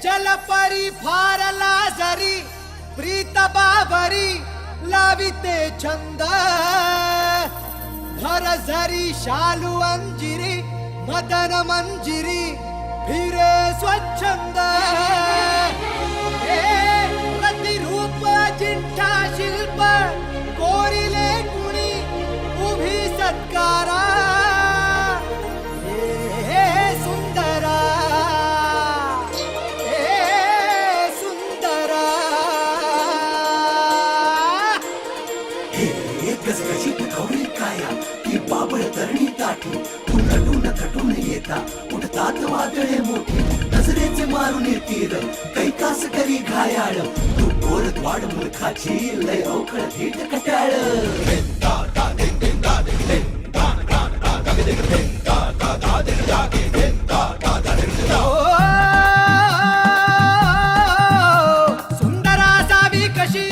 जलपरी फारला जरी प्रीत बाबरी लाविते छंद भर झरी शालू अंजिरी मदन मंजिरी फिरे स्वच्छंद प्रतिरूप जिंठा शिल्प कोरिले कुणी उभी सत्कारा सुंदरा सुंदरा गजगजीत कवळी काया ती बाबळ तरणी ताठी तू नटून येता उठतात वादळे मोठी नजरेचे मारून तीर कैकास करी घायाळ तू बोलत वाढ मूर्खाची लय अवखळ थीट कटाळ सुंदरा जावी कशी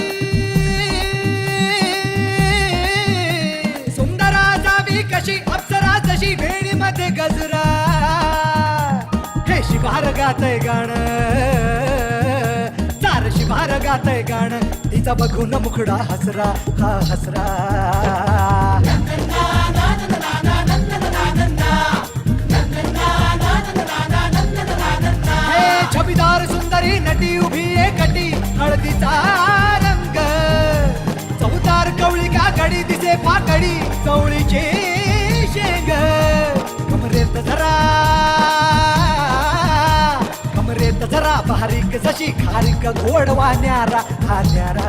सुंदरा जावी कशी अप्सरा जशी वेळीमध्ये गजरा हे शिभार गातय गाणं चार शिभार गातय गाणं तिचा बघून मुखडा हसरा हा हसरा छबीदार सुंदरी नटी उभी एकटी हळदीचा रंग चौदार कवळी का गडी दिसे पाकडी चवळीचे शेंग कमरेत जरा बारीक जशी खारीक गोडवा न्यारा हा न्यारा